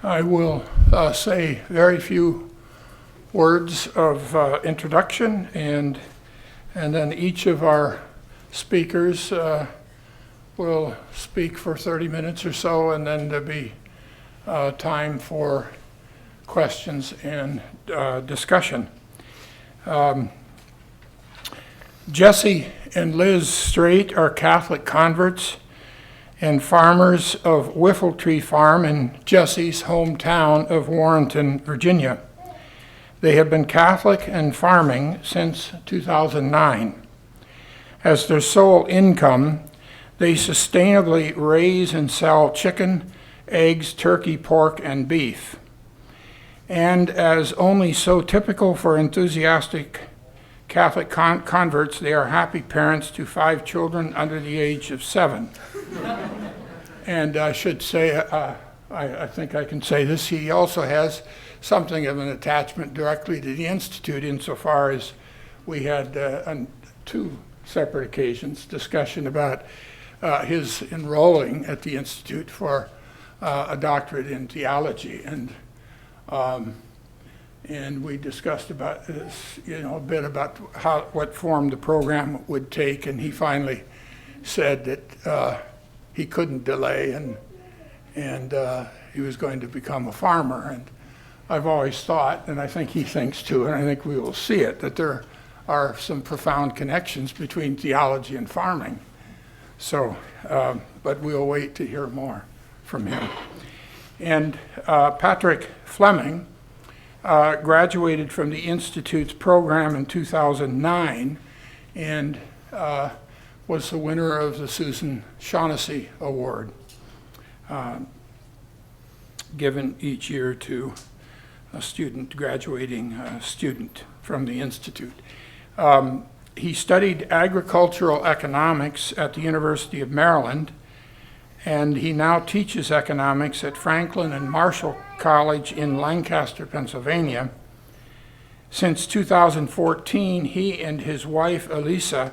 I will say very few words of introduction, and then each of our speakers will speak for 30 minutes or so, and then there'll be time for questions and discussion. Jesse and Liz Straight are Catholic converts and farmers of Whiffletree Farm in Jesse's hometown of Warrenton, Virginia. They have been Catholic and farming since 2009. As their sole income, they sustainably raise and sell chicken, eggs, turkey, pork, and beef. And as only so typical for enthusiastic Catholic converts, they are happy parents to 5 children under the age of 7. And I should say, I think I can say this, he also has something of an attachment directly to the Institute, insofar as we had on 2 separate occasions discussion about his enrolling at the Institute for a doctorate in theology. And we discussed about this, a bit about what form the program would take, and he finally said that he couldn't delay, and he was going to become a farmer. And I've always thought, and I think he thinks too, and I think we will see it, that there are some profound connections between theology and farming. So, but we'll wait to hear more from him. And Patrick Fleming graduated from the Institute's program in 2009 and was the winner of the Susan Shaughnessy Award, given each year to a student, graduating student from the Institute. He studied agricultural economics at the University of Maryland, and he now teaches economics at Franklin and Marshall College in Lancaster, Pennsylvania. Since 2014, he and his wife, Elisa,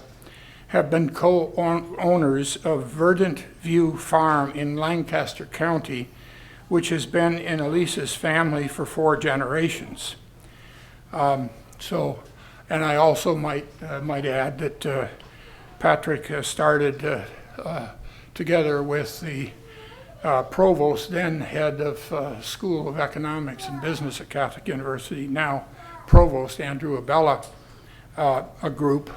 have been co-owners of Verdant View Farm in Lancaster County, which has been in Elisa's family for 4 generations. And I also might add that Patrick started together with the provost, then head of School of Economics and Business at Catholic University, now Provost Andrew Abella, a group,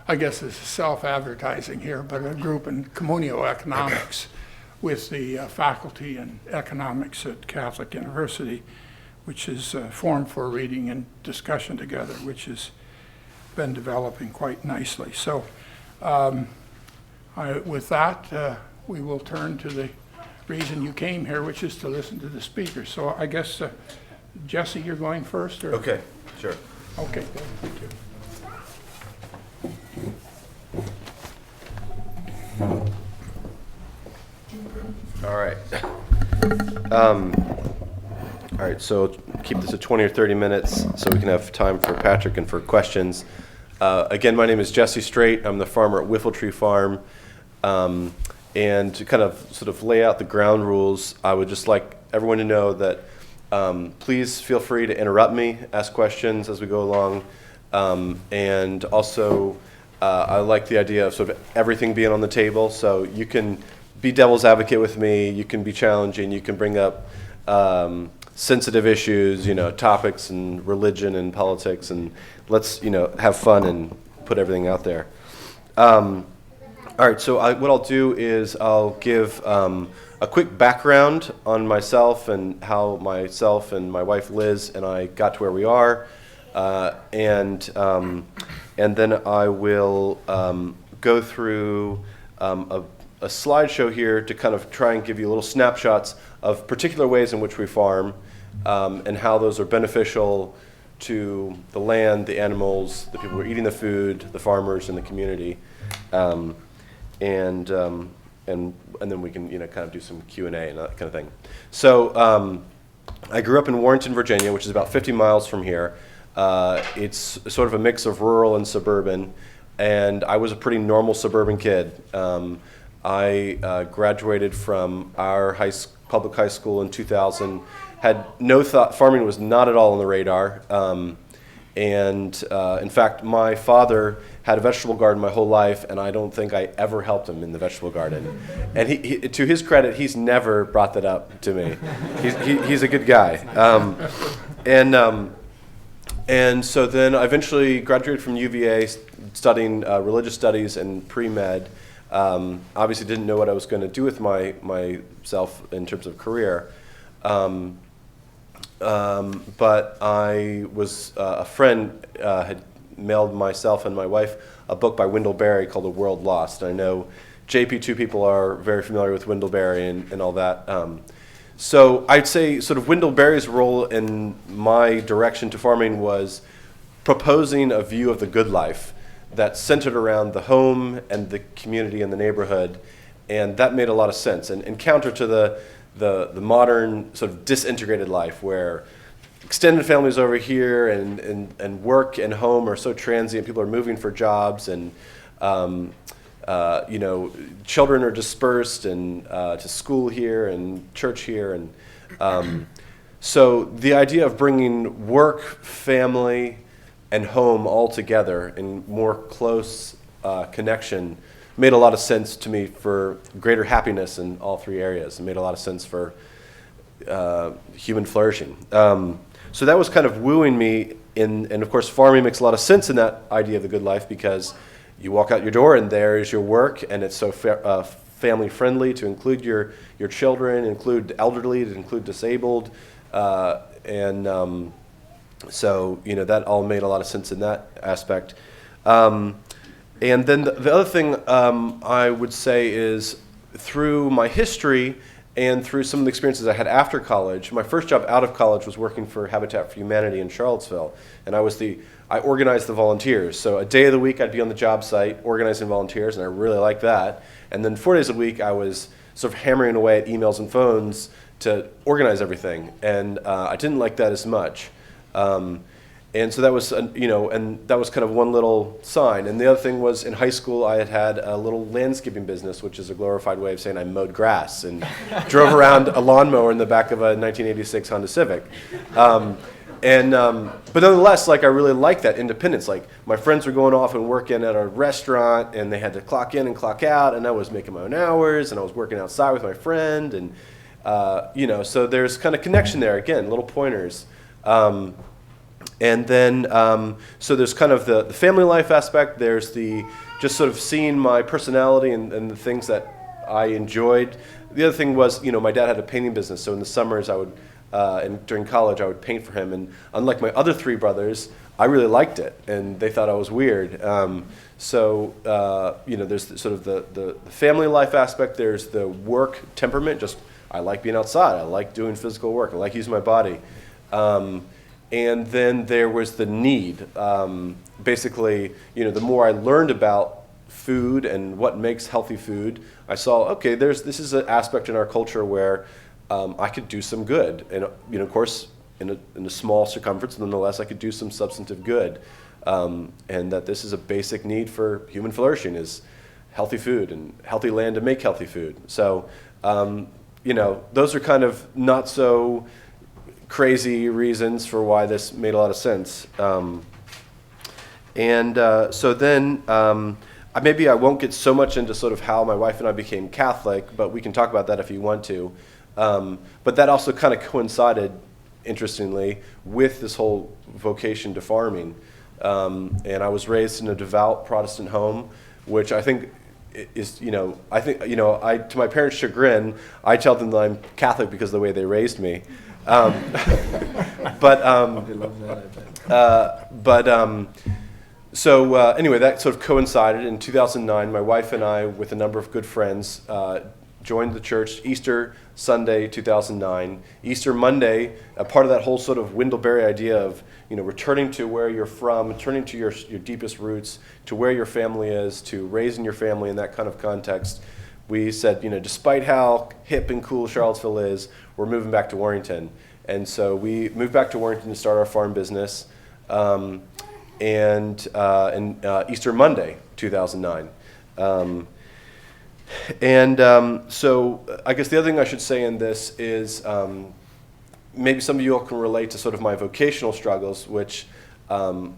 I guess it's self-advertising here, but a group in communio-economics with the faculty in economics at Catholic University, which is formed for reading and discussion together, which has been developing quite nicely. So with that, we will turn to the reason you came here, which is to listen to the speaker. So I guess, Jesse, you're going first? Or? Okay, sure. Okay, good. Thank you. All right. All right, so keep this at 20 or 30 minutes so we can have time for Patrick and for questions. Again, my name is Jesse Straight. I'm the farmer at Whiffletree Farm. And to kind of sort of lay out the ground rules, I would just like everyone to know that please feel free to interrupt me, ask questions as we go along. And also, I like the idea of sort of everything being on the table. So you can be devil's advocate with me, you can be challenging, you can bring up sensitive issues, topics and religion and politics, and let's, have fun and put everything out there. All right, so what I'll do is I'll give a quick background on myself and how myself and my wife Liz and I got to where we are, and then I will go through a slideshow here to kind of try and give you little snapshots of particular ways in which we farm and how those are beneficial to the land, the animals, the people who are eating the food, the farmers, and the community. And then we can kind of do some Q&A and that kind of thing. So I grew up in Warrenton, Virginia, which is about 50 miles from here. It's sort of a mix of rural and suburban, and I was a pretty normal suburban kid. I graduated from our public high school in 2000, had no thought, farming was not at all on the radar. In fact, my father had a vegetable garden my whole life, and I don't think I ever helped him in the vegetable garden. And he to his credit, he's never brought that up to me. He's a good guy. And so then I eventually graduated from UVA, studying religious studies and pre-med. Obviously didn't know what I was going to do with myself in terms of career. But I was, a friend had mailed myself and my wife a book by Wendell Berry called The World Lost. And I know JP2 people are very familiar with Wendell Berry and all that. So I'd say sort of Wendell Berry's role in my direction to farming was proposing a view of the good life that centered around the home and the community and the neighborhood. And that made a lot of sense. And counter to the modern sort of disintegrated life where extended families over here and work and home are so transient. People are moving for jobs and children are dispersed and to school here and church here. And so the idea of bringing work, family, and home all together in more close connection made a lot of sense to me for greater happiness in all three areas. It made a lot of sense for human flourishing. So that was kind of wooing me, and of course farming makes a lot of sense in that idea of the good life because you walk out your door and there is your work, and it's so family friendly to include your children, include elderly, to include disabled, so that all made a lot of sense in that aspect. And then the other thing I would say is through my history and through some of the experiences I had after college, my first job out of college was working for Habitat for Humanity in Charlottesville, and I organized the volunteers. So a day of the week I'd be on the job site organizing volunteers, and I really liked that. And then 4 days a week I was sort of hammering away at emails and phones to organize everything, and I didn't like that as much. And so that was, and that was kind of one little sign. And the other thing was in high school, I had a little landscaping business, which is a glorified way of saying I mowed grass and drove around a lawnmower in the back of a 1986 Honda Civic. But nonetheless, I really liked that independence. My friends were going off and working at a restaurant, and they had to clock in and clock out, and I was making my own hours, and I was working outside with my friend, and so there's kind of connection there. Again, little pointers. And then, so there's kind of the family life aspect. There's the just sort of seeing my personality and the things that I enjoyed. The other thing was, my dad had a painting business. So in the summers, I would, and during college, I would paint for him. And unlike my other three brothers, I really liked it, and they thought I was weird. There's sort of the family life aspect. There's the work temperament. Just I like being outside. I like doing physical work. I like using my body. And then there was the need. Basically, the more I learned about food and what makes healthy food, I saw, okay, this is an aspect in our culture where I could do some good. And, of course, in a small circumference, nonetheless, I could do some substantive good. And that this is a basic need for human flourishing is healthy food and healthy land to make healthy food. So, those are kind of not so crazy reasons for why this made a lot of sense. So then maybe I won't get so much into sort of how my wife and I became Catholic, but we can talk about that if you want to. But that also kind of coincided, interestingly, with this whole vocation to farming. And I was raised in a devout Protestant home, which I think is, to my parents' chagrin, I tell them that I'm Catholic because of the way they raised me. Anyway, that sort of coincided. In 2009, my wife and I, with a number of good friends, joined the church Easter Sunday 2009. Easter Monday, a part of that whole sort of Wendell Berry idea of returning to where you're from, returning to your deepest roots, to where your family is, to raising your family in that kind of context. We said, despite how hip and cool Charlottesville is, we're moving back to Warrenton. And so we moved back to Warrenton to start our farm business Easter Monday, 2009. And so I guess the other thing I should say in this is maybe some of you all can relate to sort of my vocational struggles, which, I'll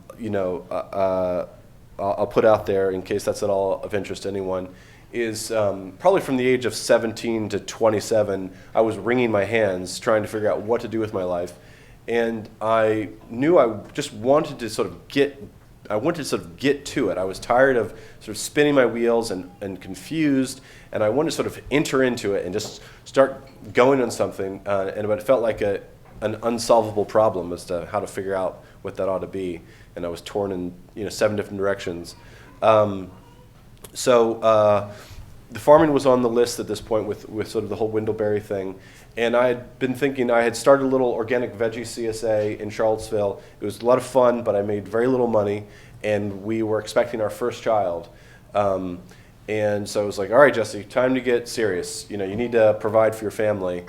put out there in case that's at all of interest to anyone, is probably from the age of 17 to 27, I was wringing my hands trying to figure out what to do with my life. And I knew I just wanted to sort of get to it. I was tired of sort of spinning my wheels and confused, and I wanted to sort of enter into it and just start going on something. But it felt like an unsolvable problem as to how to figure out what that ought to be. And I was torn in 7 different directions. So the farming was on the list at this point with sort of the whole Windleberry thing. And I had been thinking, I had started a little organic veggie CSA in Charlottesville. It was a lot of fun, but I made very little money, and we were expecting our first child. And so I was like, all right, Jesse, time to get serious. You need to provide for your family.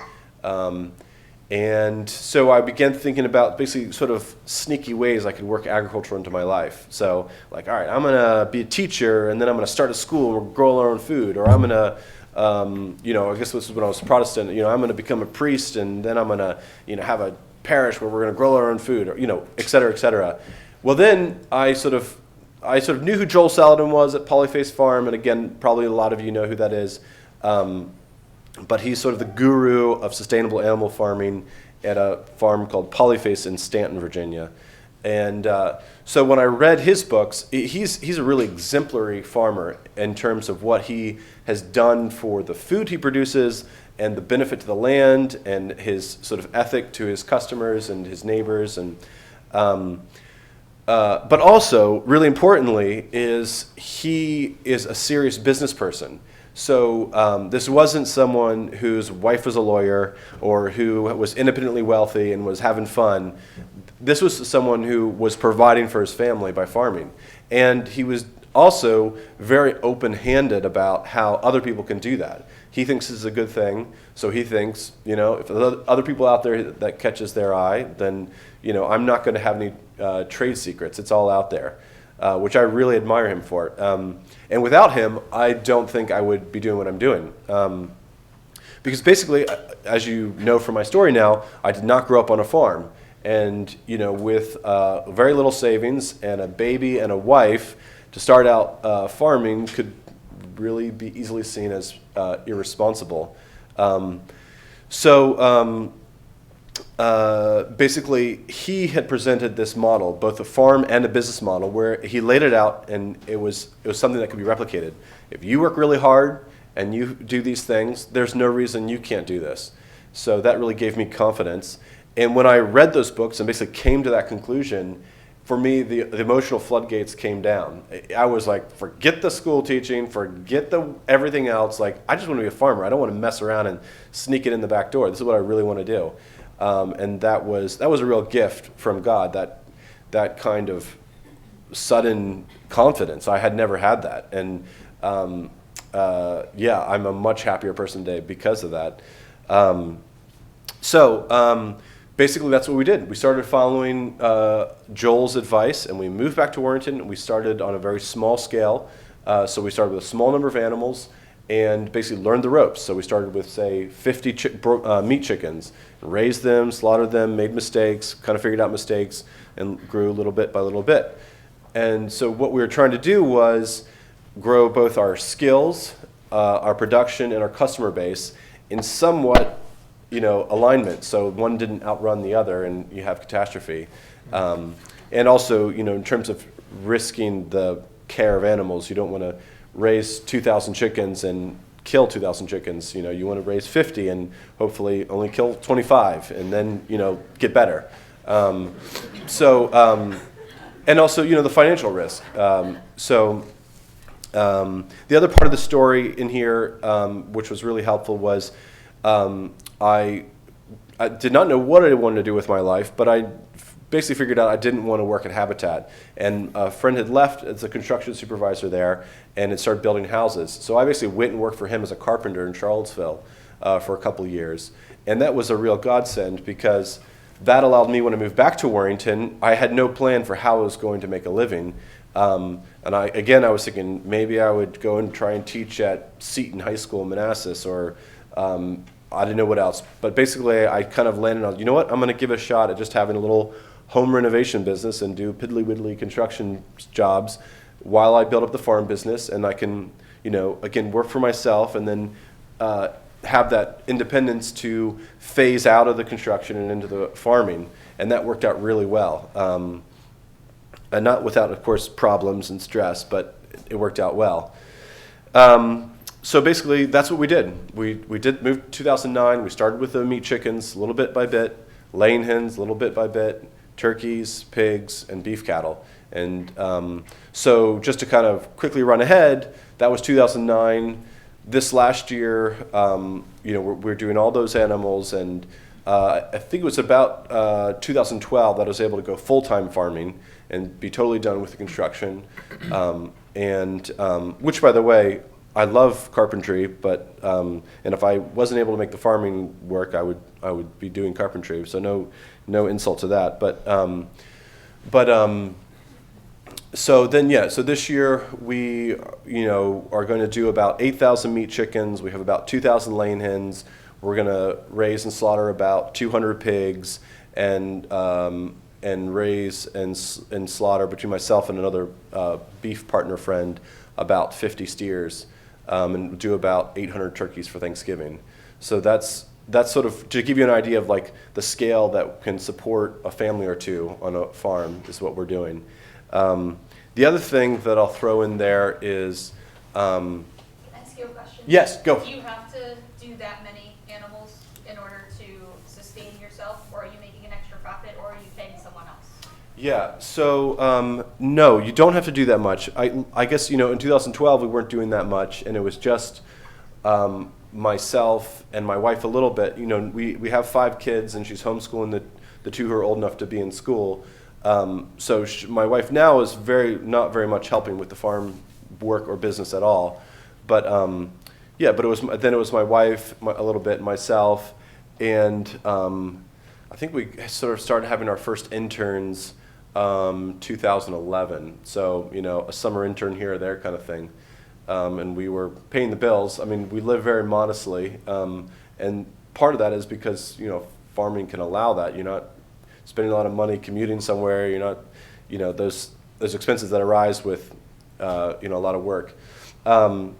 And so I began thinking about basically sort of sneaky ways I could work agriculture into my life. So like, all right, I'm going to be a teacher, and then I'm going to start a school and grow our own food. Or I'm going to, I guess this was when I was Protestant, I'm going to become a priest, and then I'm going to, have a parish where we're going to grow our own food, or, et cetera, et cetera. Well, then I sort of knew who Joel Saladin was at Polyface Farm, and again, probably a lot of you know who that is. But he's sort of the guru of sustainable animal farming at a farm called Polyface in Stanton, Virginia. And so when I read his books, he's a really exemplary farmer in terms of what he has done for the food he produces and the benefit to the land and his sort of ethic to his customers and his neighbors. And but also, really importantly, he is a serious business person. So this wasn't someone whose wife was a lawyer or who was independently wealthy and was having fun. This was someone who was providing for his family by farming. And he was also very open-handed about how other people can do that. He thinks this is a good thing, so he thinks, if there's other people out there that catches their eye, then, I'm not going to have any trade secrets. It's all out there. Which I really admire him for. And without him, I don't think I would be doing what I'm doing. Because basically, as you know from my story now, I did not grow up on a farm. And, with very little savings and a baby and a wife, to start out farming could really be easily seen as irresponsible. Basically, he had presented this model, both a farm and a business model, where he laid it out, and it was something that could be replicated. If you work really hard and you do these things, there's no reason you can't do this. So that really gave me confidence. And when I read those books and basically came to that conclusion, for me, the emotional floodgates came down. I was like, forget the school teaching, forget everything else. Like, I just want to be a farmer. I don't want to mess around and sneak it in the back door. This is what I really want to do. And that was a real gift from God, that kind of sudden confidence. I had never had that. And I'm a much happier person today because of that. Basically, that's what we did. We started following Joel's advice, and we moved back to Warrenton. We started on a very small scale. So we started with a small number of animals and basically learned the ropes. So we started with, say, 50 meat chickens, raised them, slaughtered them, made mistakes, kind of figured out mistakes, and grew little bit by little bit. And so what we were trying to do was grow both our skills, our production, and our customer base in somewhat, alignment. So one didn't outrun the other, and you have catastrophe. And also, in terms of risking the care of animals, you don't want to raise 2,000 chickens and kill 2,000 chickens. You want to raise 50 and hopefully only kill 25, and then get better. And also the financial risk. The other part of the story in here, which was really helpful, was I did not know what I wanted to do with my life, but I basically figured out I didn't want to work at Habitat. And a friend had left as a construction supervisor there and had started building houses. So I basically went and worked for him as a carpenter in Charlottesville for a couple of years. And that was a real godsend because that allowed me, when I moved back to Warrenton, I had no plan for how I was going to make a living. And I was thinking maybe I would go and try and teach at Seton High School in Manassas, or I didn't know what else. But basically, I kind of landed on, you know what, I'm going to give a shot at just having a little home renovation business and do piddly-widdly construction jobs while I build up the farm business, and I can, again, work for myself and then have that independence to phase out of the construction and into the farming. And that worked out really well. And not without, of course, problems and stress, but it worked out well. So basically, that's what we did. We did move 2009. We started with the meat chickens, little bit by bit, laying hens, little bit by bit, turkeys, pigs, and beef cattle. And so just to kind of quickly run ahead, that was 2009. This last year, we're doing all those animals, and I think it was about 2012 that I was able to go full-time farming and be totally done with the construction. Which, by the way, I love carpentry, but and if I wasn't able to make the farming work, I would be doing carpentry. So no insult to that. So this year we are going to do about 8,000 meat chickens. We have about 2,000 laying hens. We're going to raise and slaughter about 200 pigs, and raise and slaughter, between myself and another beef partner friend, about 50 steers, and do about 800 turkeys for Thanksgiving. So that's sort of to give you an idea of like the scale that can support a family or two on a farm is what we're doing. The other thing that I'll throw in there is. Can I ask you a question? Yes, go. Do you have to do that many animals in order to sustain yourself, or are you making an extra profit, or are you paying someone else? Yeah, so no, you don't have to do that much. I guess, in 2012 we weren't doing that much, and it was just myself and my wife a little bit. We have 5 kids, and she's homeschooling the 2 who are old enough to be in school. So my wife now is not very much helping with the farm work or business at all. But but it was my wife a little bit, myself, and I think we sort of started having our first interns 2011. So a summer intern here or there kind of thing, and we were paying the bills. I mean, we live very modestly, and part of that is because farming can allow that. You're not spending a lot of money commuting somewhere. You're not, those expenses that arise with, a lot of work. But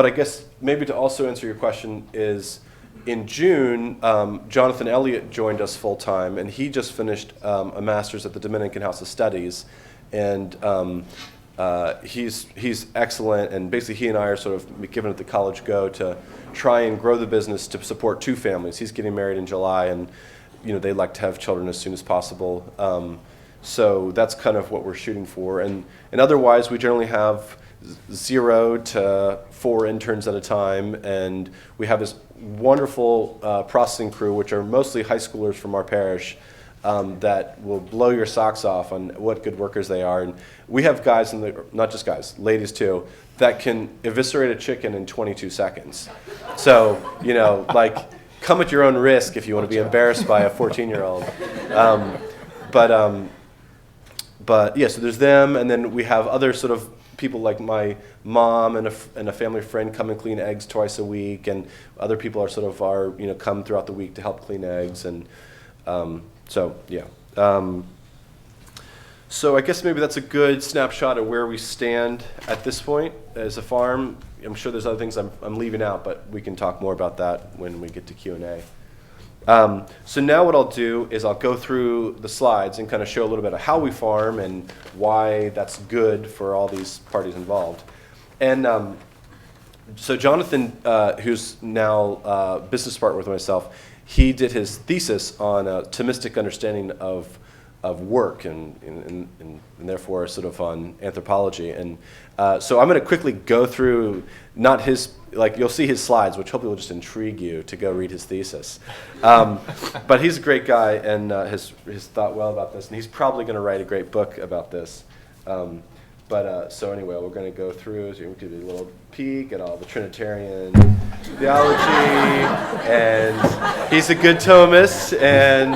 I guess maybe to also answer your question is, in June, Jonathan Elliott joined us full time, and he just finished a master's at the Dominican House of Studies, and he's excellent. And basically, he and I are sort of given it the college go to try and grow the business to support 2 families. He's getting married in July, and they like to have children as soon as possible. So that's kind of what we're shooting for. And otherwise, we generally have 0 to 4 interns at a time, and we have this wonderful processing crew, which are mostly high schoolers from our parish, that will blow your socks off on what good workers they are. And we have guys, not just guys, ladies too, that can eviscerate a chicken in 22 seconds. So, come at your own risk if you want to be embarrassed by a 14-year-old. But yeah, so there's them, and then we have other sort of people like my mom and a family friend come and clean eggs twice a week, and other people are sort of come throughout the week to help clean eggs, and so yeah. So I guess maybe that's a good snapshot of where we stand at this point as a farm. I'm sure there's other things I'm leaving out, but we can talk more about that when we get to Q&A. So now what I'll do is I'll go through the slides and kind of show a little bit of how we farm and why that's good for all these parties involved. And so Jonathan, who's now business partner with myself, he did his thesis on a Thomistic understanding of work and therefore sort of on anthropology. And so I'm going to quickly go through, not his, you'll see his slides, which hopefully will just intrigue you to go read his thesis. But he's a great guy and has thought well about this, and he's probably going to write a great book about this. So anyway, we're going to go through, so we could do a little peek at all the Trinitarian theology, and he's a good Thomist, and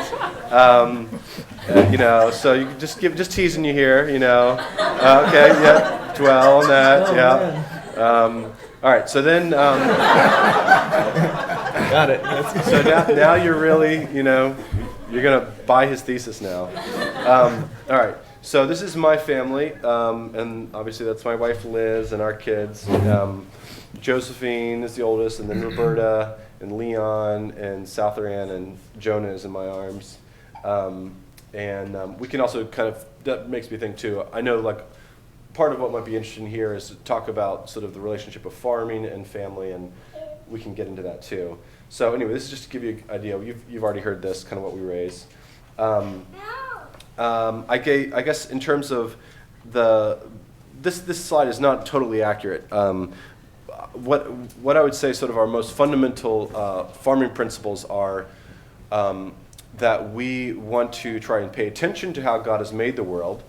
So you can just teasing you here, okay, yeah, dwell on that, yeah. All right, so then, Got it. so now you're really, you're gonna buy his thesis now. All right, so this is my family, and obviously that's my wife Liz and our kids. Josephine is the oldest, and then Roberta and Leon and Southaran and Jonah is in my arms. We can also that makes me think too, I know part of what might be interesting here is to talk about sort of the relationship of farming and family, and we can get into that too. So anyway, this is just to give you an idea. You've already heard this, kind of what we raise. I guess in terms of this slide is not totally accurate. What I would say sort of our most fundamental farming principles are that we want to try and pay attention to how God has made the world,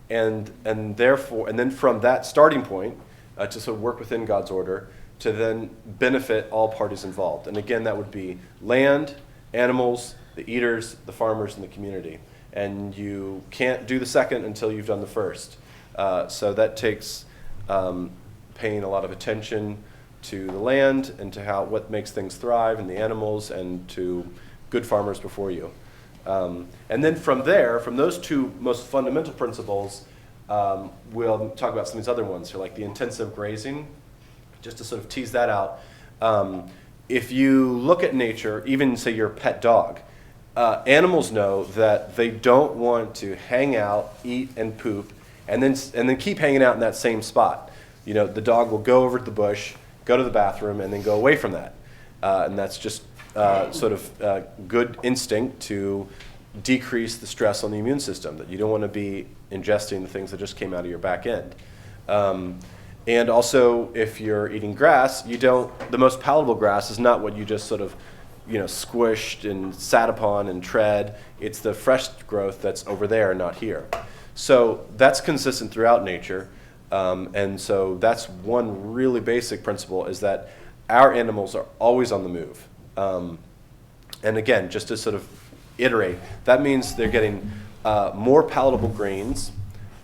and then from that starting point to sort of work within God's order to then benefit all parties involved. And again, that would be land, animals, the eaters, the farmers, and the community. And you can't do the second until you've done the first. So that takes paying a lot of attention to the land and to what makes things thrive and the animals and to good farmers before you. And then from those two most fundamental principles, we'll talk about some of these other ones, so like the intensive grazing, just to sort of tease that out. If you look at nature, even say your pet dog, animals know that they don't want to hang out, eat, and poop, and then keep hanging out in that same spot. The dog will go over to the bush, go to the bathroom, and then go away from that. And that's just sort of good instinct to decrease the stress on the immune system, that you don't want to be ingesting the things that just came out of your back end. And also, if you're eating grass, the most palatable grass is not what you just sort of squished and sat upon and tread. It's the fresh growth that's over there, not here. So that's consistent throughout nature. And so that's one really basic principle, is that our animals are always on the move. And again, just to sort of iterate, that means they're getting more palatable grains.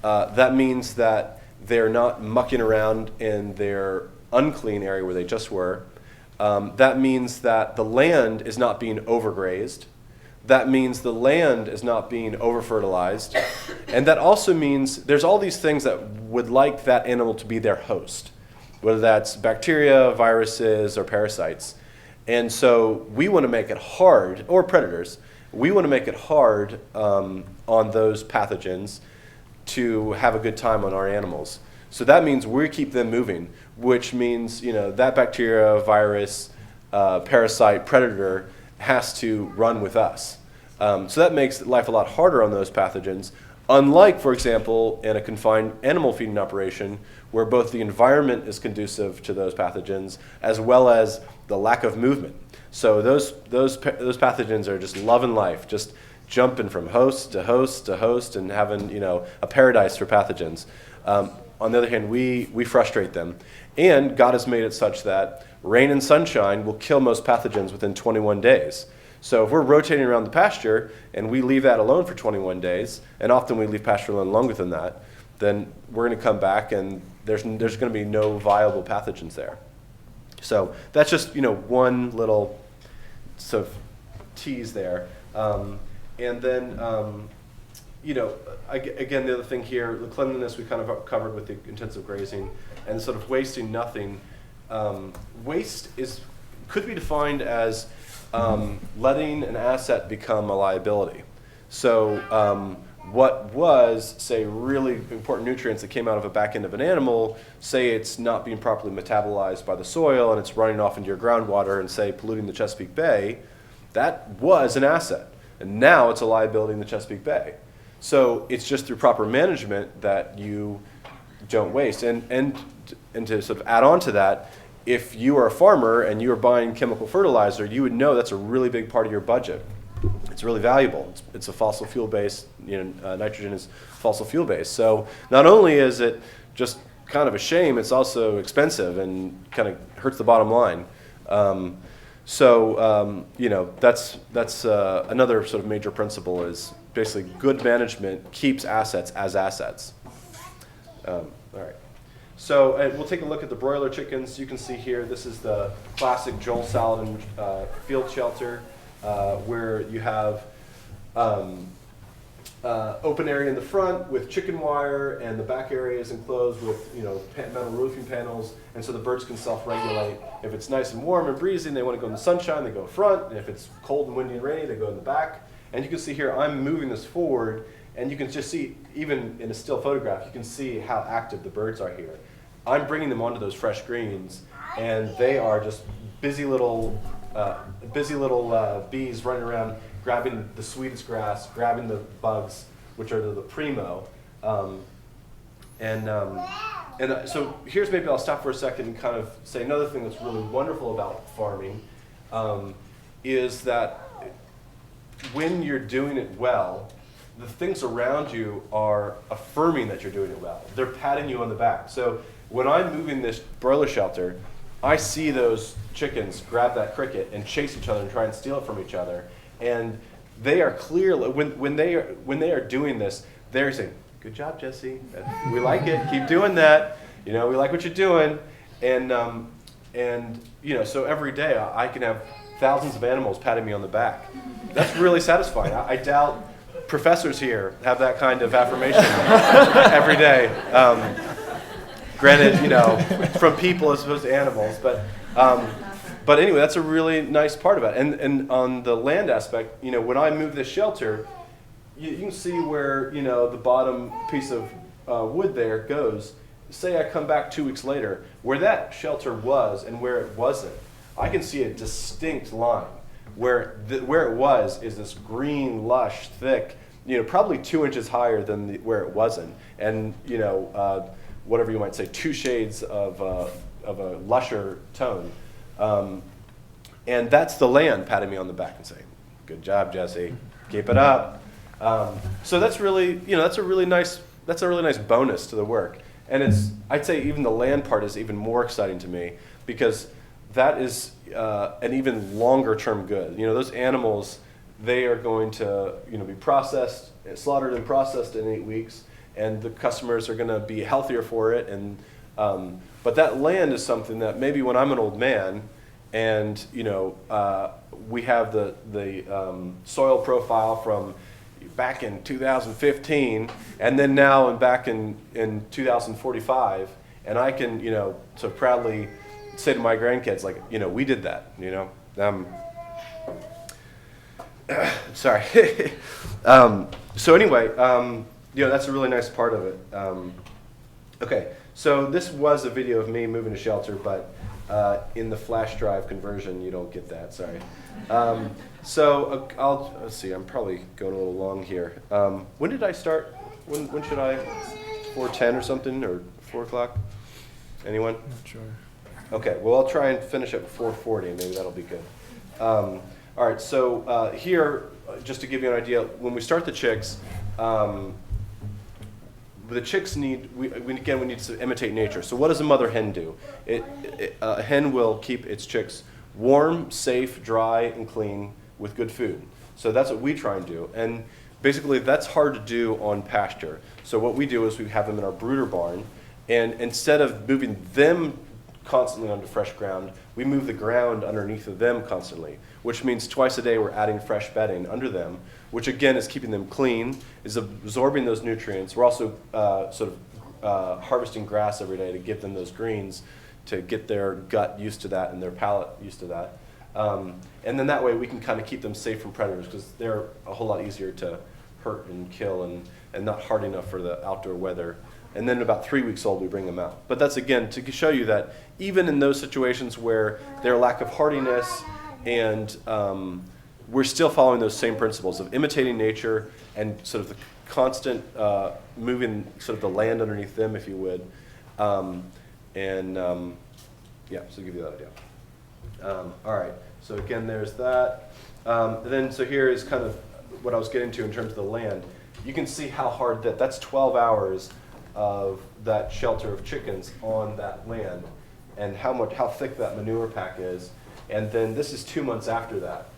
That means that they're not mucking around in their unclean area where they just were. That means that the land is not being overgrazed. That means the land is not being over-fertilized. And that also means there's all these things that would like that animal to be their host, whether that's bacteria, viruses, or parasites. And so we want to make it hard, or predators, we want to make it hard on those pathogens to have a good time on our animals. So that means we keep them moving, which means that bacteria, virus, parasite, predator has to run with us. So that makes life a lot harder on those pathogens, unlike, for example, in a confined animal feeding operation where both the environment is conducive to those pathogens as well as the lack of movement. So those pathogens are just loving life, just jumping from host to host to host and having a paradise for pathogens. On the other hand, we frustrate them. And God has made it such that rain and sunshine will kill most pathogens within 21 days. So if we're rotating around the pasture and we leave that alone for 21 days, and often we leave pasture alone longer than that, then we're going to come back and there's going to be no viable pathogens there. So that's just one little sort of tease there. And then again, the other thing here, the cleanliness we kind of covered with the intensive grazing, and sort of wasting nothing. Waste could be defined as letting an asset become a liability. So what was, say, really important nutrients that came out of a back end of an animal, say it's not being properly metabolized by the soil and it's running off into your groundwater and, say, polluting the Chesapeake Bay, that was an asset. And now it's a liability in the Chesapeake Bay. So it's just through proper management that you don't waste. And to sort of add on to that, if you are a farmer and you are buying chemical fertilizer, you would know that's a really big part of your budget. It's really valuable. It's a fossil fuel based, nitrogen is fossil fuel based. So not only is it just kind of a shame, it's also expensive and kind of hurts the bottom line. That's another sort of major principle is basically good management keeps assets as assets. All right. So we'll take a look at the broiler chickens. You can see here, this is the classic Joel Salatin field shelter, where you have open area in the front with chicken wire, and the back area is enclosed with metal roofing panels, and so the birds can self-regulate. If it's nice and warm and breezy and they want to go in the sunshine, they go front, and if it's cold and windy and rainy, they go in the back. And you can see here, I'm moving this forward, and you can just see, even in a still photograph, you can see how active the birds are here. I'm bringing them onto those fresh greens, and they are just busy little bees running around, grabbing the sweetest grass, grabbing the bugs, which are the primo. So here's, maybe I'll stop for a second and kind of say another thing that's really wonderful about farming, is that when you're doing it well, the things around you are affirming that you're doing it well. They're patting you on the back. So when I'm moving this broiler shelter, I see those chickens grab that cricket and chase each other and try and steal it from each other. And they are clearly, when they are doing this, they're saying, "Good job, Jesse. We like it. Keep doing that. We like what you're doing." And so every day I can have thousands of animals patting me on the back. That's really satisfying. I doubt professors here have that kind of affirmation every day. Granted, from people as opposed to animals, but anyway, that's a really nice part about it. And on the land aspect, when I move this shelter, you can see where the bottom piece of wood there goes. Say I come back 2 weeks later, where that shelter was and where it wasn't, I can see a distinct line. Where it was is this green, lush, thick, probably 2 inches higher than where it wasn't, and whatever you might say, 2 shades of a lusher tone, and that's the land patting me on the back and saying, "Good job, Jesse, keep it up." So that's really, that's a really nice bonus to the work, and I'd say even the land part is even more exciting to me, because that is an even longer term good. Those animals, they are going to be slaughtered and processed in 8 weeks, and the customers are going to be healthier for it. And but that land is something that maybe when I'm an old man, and we have the soil profile from back in 2015, and then now and back in 2045, and I can so proudly say to my grandkids, like, we did that, sorry. So anyway, that's a really nice part of it. Okay, so this was a video of me moving a shelter, but in the flash drive conversion, you don't get that, sorry. Let's see, I'm probably going a little long here. When did I start? When should I? 4:10 or something, or 4 o'clock? Anyone? Not sure. Okay, well, I'll try and finish at 4:40, and maybe that'll be good. All right, so here, just to give you an idea, when we start the chicks need, we need to imitate nature. So what does a mother hen do? A hen will keep its chicks warm, safe, dry, and clean with good food. So that's what we try and do. And basically, that's hard to do on pasture. So what we do is we have them in our brooder barn, and instead of moving them constantly onto fresh ground, we move the ground underneath of them constantly, which means twice a day we're adding fresh bedding under them, which again is keeping them clean, is absorbing those nutrients. We're also harvesting grass every day to give them those greens, to get their gut used to that and their palate used to that. And then that way we can kind of keep them safe from predators, because they're a whole lot easier to hurt and kill, and not hard enough for the outdoor weather. And then about 3 weeks old, we bring them out. But that's, again, to show you that even in those situations where their lack of hardiness, and we're still following those same principles of imitating nature and sort of the constant moving sort of the land underneath them, if you would. So to give you that idea. All right, so again, there's that. So here is kind of what I was getting to in terms of the land. You can see how hard that's 12 hours of that shelter of chickens on that land, and how thick that manure pack is. And then this is 2 months after that.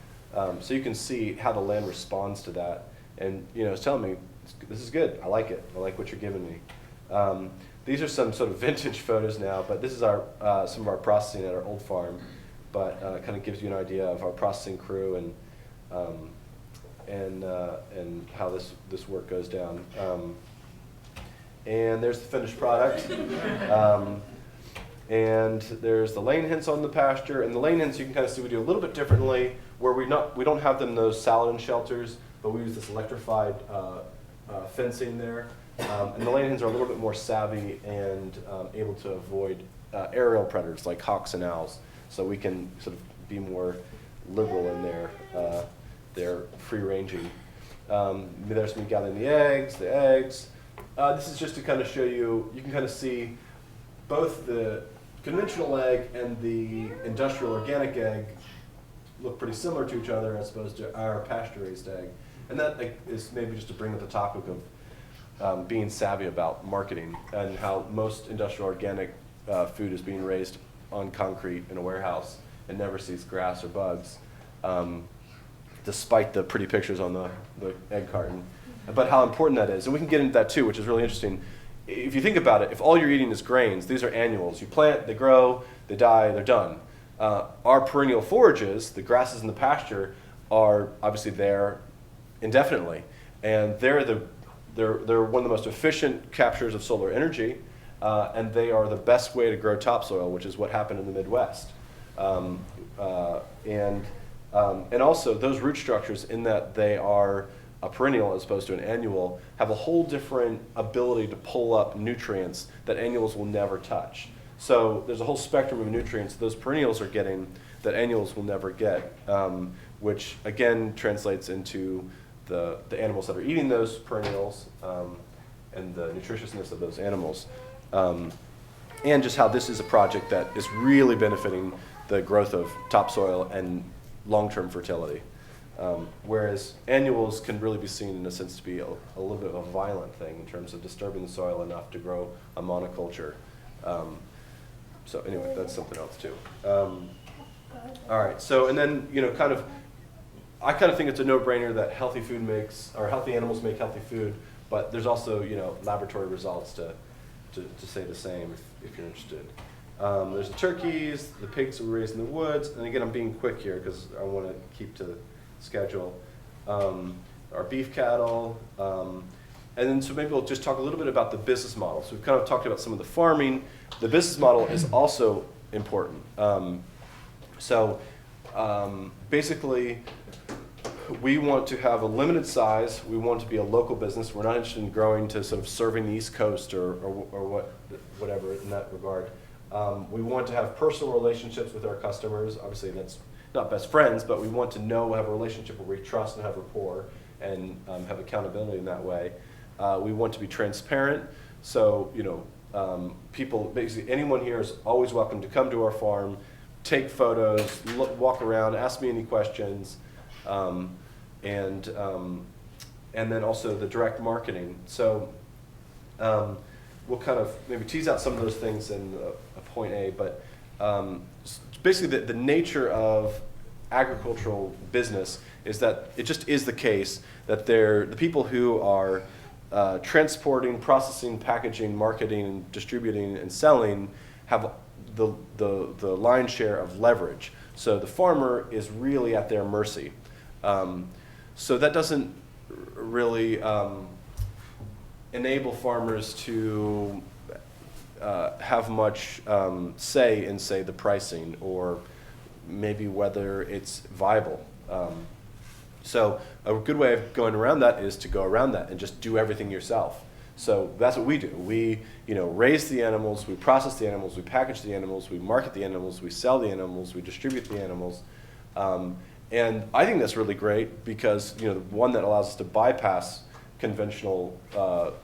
So you can see how the land responds to that. and is telling me, this is good, I like it, I like what you're giving me. These are some sort of vintage photos now, but this is our some of our processing at our old farm, but kind of gives you an idea of our processing crew and how this work goes down. And there's the finished product. And there's the lane hens on the pasture, and the lane hens you can kind of see we do a little bit differently, where we don't have them in those Saladin shelters, but we use this electrified fencing there. And the lane hens are a little bit more savvy and able to avoid aerial predators like hawks and owls, so we can sort of be more liberal in their free ranging. There's me gathering the eggs. This is just to kind of show you can kind of see both the conventional egg and the industrial organic egg look pretty similar to each other as opposed to our pasture-raised egg. And that is maybe just to bring up the topic of being savvy about marketing and how most industrial organic food is being raised on concrete in a warehouse and never sees grass or bugs, despite the pretty pictures on the egg carton. But how important that is. And we can get into that too, which is really interesting. If you think about it, if all you're eating is grains, these are annuals. You plant, they grow, they die, they're done. Our perennial forages, the grasses in the pasture, are obviously there indefinitely. And they're one of the most efficient captures of solar energy, and they are the best way to grow topsoil, which is what happened in the Midwest. And also those root structures, in that they are a perennial as opposed to an annual, have a whole different ability to pull up nutrients that annuals will never touch. So there's a whole spectrum of nutrients those perennials are getting that annuals will never get, which again translates into the animals that are eating those perennials and the nutritiousness of those animals. And just how this is a project that is really benefiting the growth of topsoil and long-term fertility. Whereas annuals can really be seen in a sense to be a little bit of a violent thing in terms of disturbing the soil enough to grow a monoculture. So anyway, that's something else too. All right, so and then I kind of think it's a no-brainer that healthy animals make healthy food, but there's also laboratory results to say the same if you're interested. There's the turkeys, the pigs that were raised in the woods, and again I'm being quick here because I want to keep to the schedule. Our beef cattle, and then so maybe we'll just talk a little bit about the business model. So we've kind of talked about some of the farming. The business model is also important. Basically, we want to have a limited size. We want to be a local business. We're not interested in growing to sort of serving the East Coast or whatever in that regard. We want to have personal relationships with our customers. Obviously, that's not best friends, but we want to have a relationship where we trust and have rapport and have accountability in that way. We want to be transparent. So, people, basically anyone here is always welcome to come to our farm, take photos, walk around, ask me any questions, and then also the direct marketing. So we'll kind of maybe tease out some of those things in point A, but basically the nature of agricultural business is that it just is the case that the people who are transporting, processing, packaging, marketing, distributing, and selling have the lion's share of leverage. So the farmer is really at their mercy. So that doesn't really enable farmers to have much say in, say, the pricing or maybe whether it's viable. So a good way of going around that is to go around that and just do everything yourself. So that's what we do. We, raise the animals, we process the animals, we package the animals, we market the animals, we sell the animals, we distribute the animals. And I think that's really great because, one that allows us to bypass conventional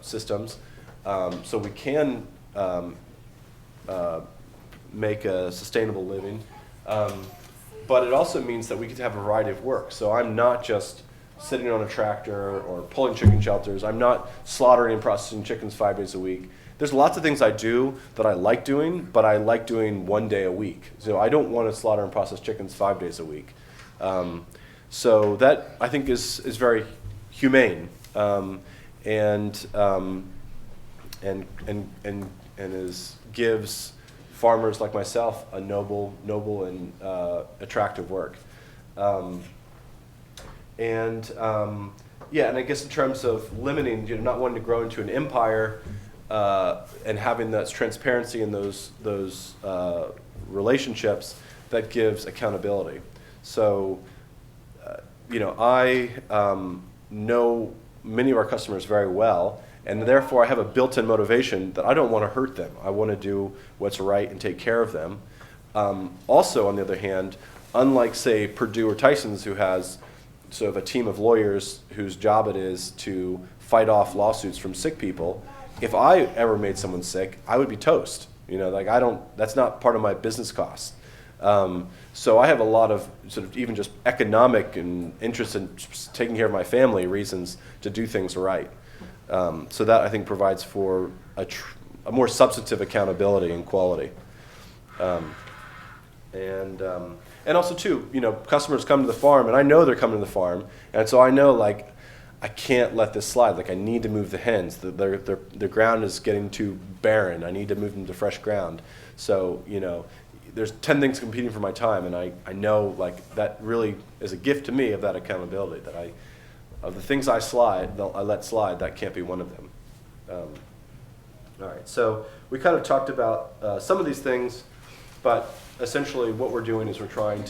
systems, so we can make a sustainable living. But it also means that we get to have a variety of work. So I'm not just sitting on a tractor or pulling chicken shelters. I'm not slaughtering and processing chickens 5 days a week. There's lots of things I do that I like doing, but I like doing 1 day a week. So I don't want to slaughter and process chickens 5 days a week. So that, I think, is very humane, and gives farmers like myself a noble and attractive work. Yeah, and I guess in terms of limiting, not wanting to grow into an empire, and having that transparency in those relationships, that gives accountability. So, I know many of our customers very well, and therefore I have a built-in motivation that I don't want to hurt them. I want to do what's right and take care of them. Also, on the other hand, unlike, say, Purdue or Tyson's, who has sort of a team of lawyers whose job it is to fight off lawsuits from sick people, if I ever made someone sick, I would be toast. That's not part of my business costs. So I have a lot of sort of even just economic and interest in taking care of my family reasons to do things right. So that, I think, provides for a more substantive accountability and quality. And also, too, customers come to the farm, and I know they're coming to the farm, and so I know, I can't let this slide. I need to move the hens. The ground is getting too barren. I need to move them to fresh ground. So, there's 10 things competing for my time, and I know, that really is a gift to me of that accountability, that of the things I let slide, that can't be one of them. All right, so we kind of talked about some of these things, but essentially what we're doing is we're trying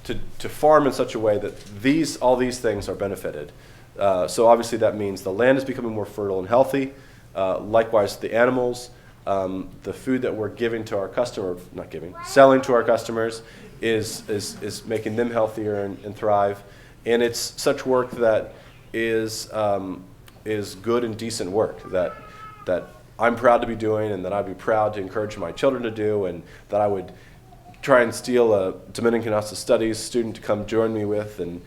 to farm in such a way that all these things are benefited. So obviously that means the land is becoming more fertile and healthy. Likewise, the animals, the food that we're giving to our selling to our customers is making them healthier and thrive. And it's such work that is good and decent work that I'm proud to be doing, and that I'd be proud to encourage my children to do, and that I would try and steal a Dominican House of Studies student to come join me with, and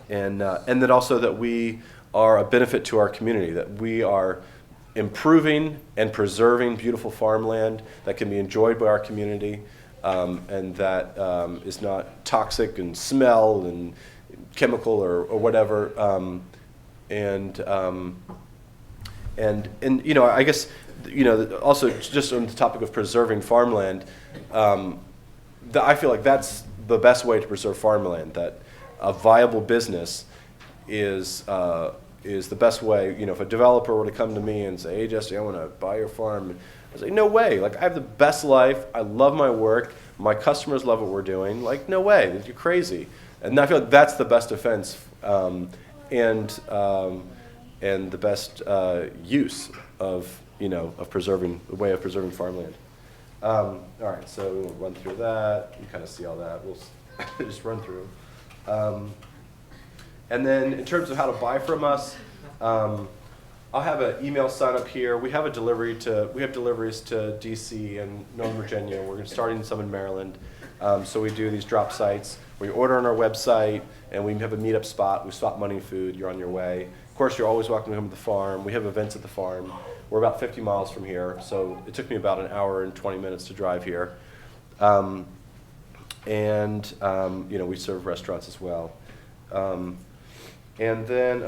that also that we are a benefit to our community, that we are improving and preserving beautiful farmland that can be enjoyed by our community, and that is not toxic and smell and chemical or whatever. I guess, also just on the topic of preserving farmland, I feel like that's the best way to preserve farmland, that a viable business is the best way. If a developer were to come to me and say, "Hey, Jesse, I want to buy your farm," I say, "No way. I have the best life. I love my work. My customers love what we're doing. No way. You're crazy." And I feel like that's the best defense, and the best use of preserving farmland. All right, so we'll run through that. You kind of see all that. We'll just run through. And then in terms of how to buy from us, I'll have an email sign up here. We have deliveries to D.C. and Northern Virginia. We're starting some in Maryland. So we do these drop sites. We order on our website, and we have a meetup spot. We swap money and food. You're on your way. Of course, you're always welcome to come to the farm. We have events at the farm. We're about 50 miles from here, so it took me about an hour and 20 minutes to drive here. We serve restaurants as well. And then,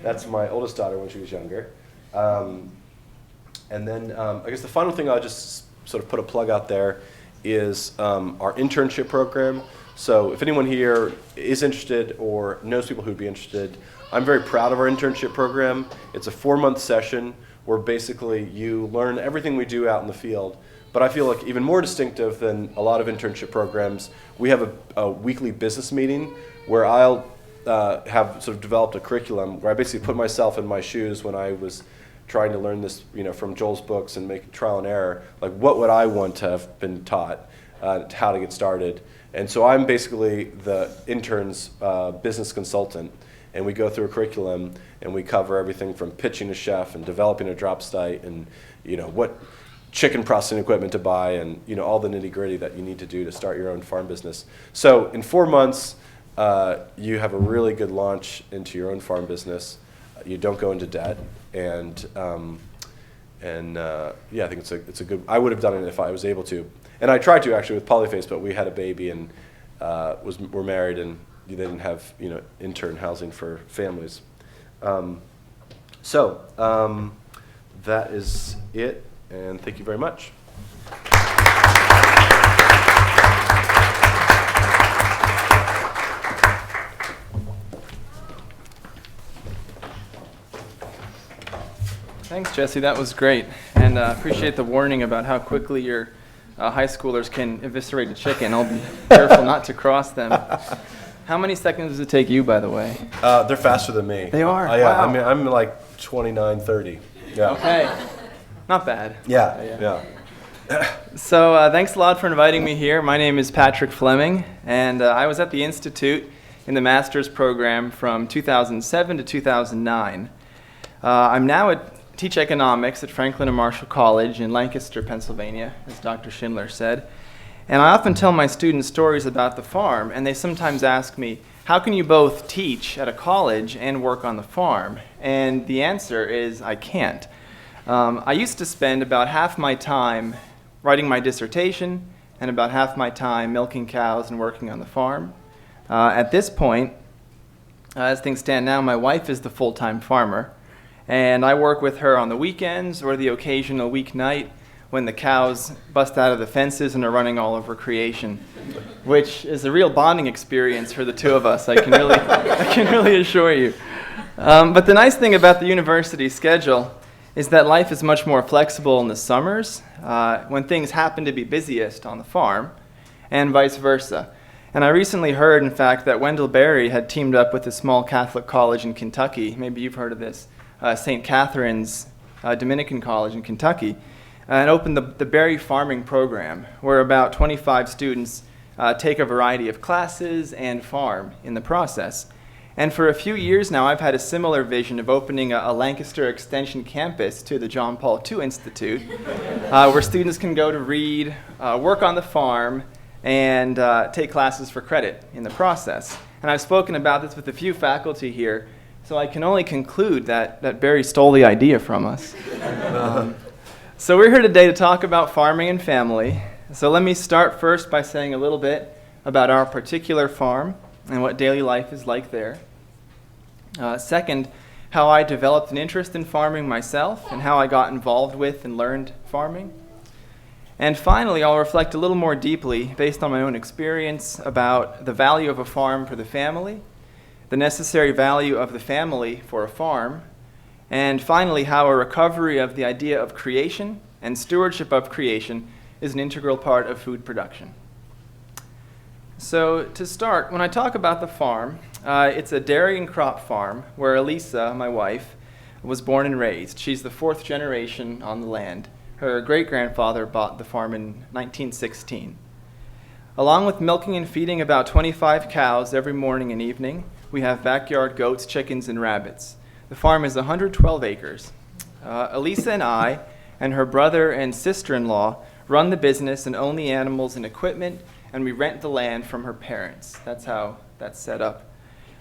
that's my oldest daughter when she was younger. And then I guess the final thing I'll just sort of put a plug out there is our internship program. So if anyone here is interested or knows people who'd be interested, I'm very proud of our internship program. It's a 4-month session where basically you learn everything we do out in the field. But I feel like even more distinctive than a lot of internship programs, we have a weekly business meeting where I'll have sort of developed a curriculum where I basically put myself in my shoes when I was trying to learn this, from Joel's books and make trial and error. What would I want to have been taught, how to get started? And so I'm basically the intern's business consultant, and we go through a curriculum and we cover everything from pitching a chef and developing a drop site and what chicken processing equipment to buy and all the nitty-gritty that you need to do to start your own farm business. So in 4 months, you have a really good launch into your own farm business. You don't go into debt, and I think it's a good. I would have done it if I was able to, and I tried to actually with Polyface, but we had a baby and we're married, and they didn't have, intern housing for families. That is it, and thank you very much. Thanks, Jesse. That was great. And appreciate the warning about how quickly your high schoolers can eviscerate a chicken. I'll be careful not to cross them. How many seconds does it take you, by the way? They're faster than me. They are? Yeah, Wow. I mean, I'm like 29, 30. Yeah. Okay. Not bad. Yeah. So thanks a lot for inviting me here. My name is Patrick Fleming, and I was at the Institute in the master's program from 2007 to 2009. I'm now teach economics at Franklin and Marshall College in Lancaster, Pennsylvania, as Dr. Schindler said. And I often tell my students stories about the farm, and they sometimes ask me, how can you both teach at a college and work on the farm? And the answer is, I can't. I used to spend about half my time writing my dissertation and about half my time milking cows and working on the farm. At this point, as things stand now, my wife is the full-time farmer, and I work with her on the weekends or the occasional weeknight when the cows bust out of the fences and are running all over creation, which is a real bonding experience for the two of us, I can really assure you. But the nice thing about the university schedule is that life is much more flexible in the summers when things happen to be busiest on the farm, and vice versa. And I recently heard, in fact, that Wendell Berry had teamed up with a small Catholic college in Kentucky. Maybe you've heard of this. St. Catherine's Dominican College in Kentucky, and opened the Berry Farming Program, where about 25 students take a variety of classes and farm in the process. And for a few years now, I've had a similar vision of opening a Lancaster Extension campus to the John Paul II Institute, where students can go to read, work on the farm, and take classes for credit in the process. And I've spoken about this with a few faculty here, so I can only conclude that Barry stole the idea from us. So we're here today to talk about farming and family. So let me start first by saying a little bit about our particular farm and what daily life is like there. Second, how I developed an interest in farming myself and how I got involved with and learned farming. And finally, I'll reflect a little more deeply, based on my own experience, about the value of a farm for the family, the necessary value of the family for a farm, and finally, how a recovery of the idea of creation and stewardship of creation is an integral part of food production. So to start, when I talk about the farm, it's a dairy and crop farm where Elisa, my wife, was born and raised. She's the fourth generation on the land. Her great-grandfather bought the farm in 1916. Along with milking and feeding about 25 cows every morning and evening, we have backyard goats, chickens, and rabbits. The farm is 112 acres. Elisa and I and her brother and sister-in-law run the business and own the animals and equipment, and we rent the land from her parents. That's how that's set up.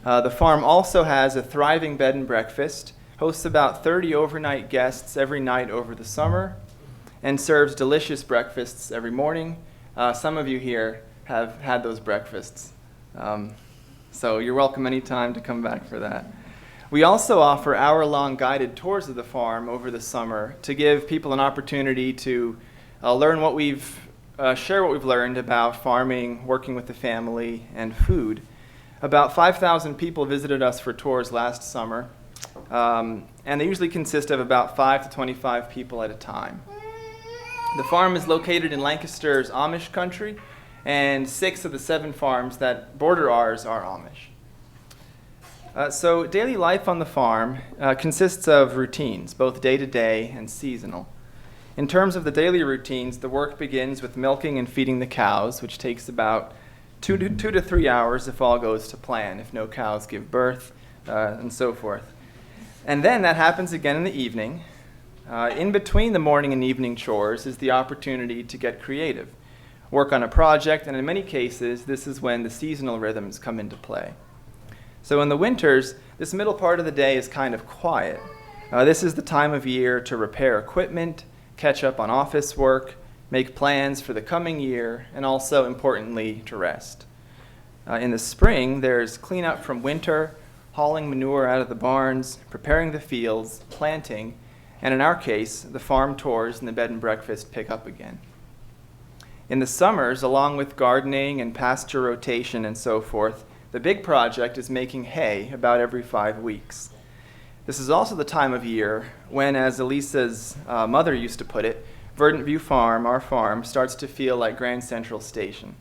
The farm also has a thriving bed and breakfast, hosts about 30 overnight guests every night over the summer, and serves delicious breakfasts every morning. Some of you here have had those breakfasts. So you're welcome anytime to come back for that. We also offer hour-long guided tours of the farm over the summer to give people an opportunity to learn what share what we've learned about farming, working with the family, and food. About 5,000 people visited us for tours last summer, and they usually consist of about 5 to 25 people at a time. The farm is located in Lancaster's Amish country, and 6 of the 7 farms that border ours are Amish. So daily life on the farm consists of routines, both day-to-day and seasonal. In terms of the daily routines, the work begins with milking and feeding the cows, which takes about 2 to 3 hours if all goes to plan, if no cows give birth, and so forth. And then that happens again in the evening. In between the morning and evening chores is the opportunity to get creative, work on a project, and in many cases, this is when the seasonal rhythms come into play. So in the winters, this middle part of the day is kind of quiet. This is the time of year to repair equipment, catch up on office work, make plans for the coming year, and also, importantly, to rest. In the spring, there's cleanup from winter, hauling manure out of the barns, preparing the fields, planting, and in our case, the farm tours and the bed and breakfast pick up again. In the summers, along with gardening and pasture rotation and so forth, the big project is making hay about every 5 weeks. This is also the time of year when, as Elisa's mother used to put it, Verdant View Farm, our farm, starts to feel like Grand Central Station.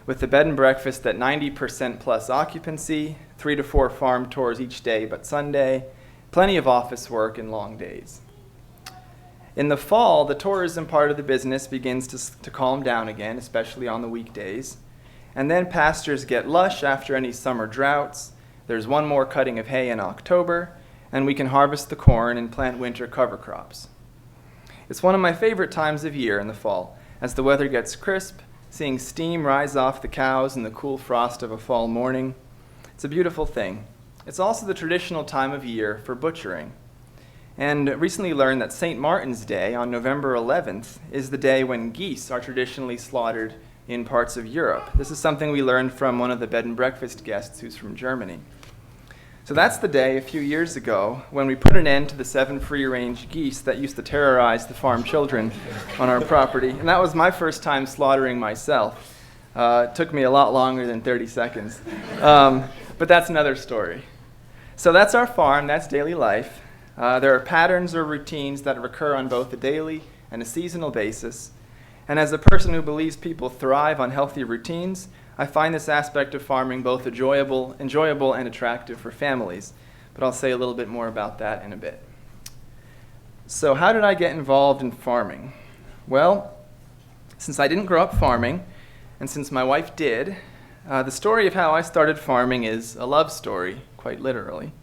With the bed and breakfast at 90% plus occupancy, 3 to 4 farm tours each day but Sunday, plenty of office work and long days. In the fall, the tourism part of the business begins to calm down again, especially on the weekdays. And then pastures get lush after any summer droughts. There's one more cutting of hay in October, and we can harvest the corn and plant winter cover crops. It's one of my favorite times of year in the fall, as the weather gets crisp, seeing steam rise off the cows in the cool frost of a fall morning. It's a beautiful thing. It's also the traditional time of year for butchering. And recently learned that St. Martin's Day on November 11th is the day when geese are traditionally slaughtered in parts of Europe. This is something we learned from one of the bed and breakfast guests who's from Germany. So that's the day a few years ago when we put an end to the 7 free-range geese that used to terrorize the farm children on our property. And that was my first time slaughtering myself. It took me a lot longer than 30 seconds. But that's another story. So that's our farm, that's daily life. There are patterns or routines that recur on both a daily and a seasonal basis. And as a person who believes people thrive on healthy routines, I find this aspect of farming both enjoyable and attractive for families. But I'll say a little bit more about that in a bit. So how did I get involved in farming? Well, since I didn't grow up farming, and since my wife did, the story of how I started farming is a love story, quite literally.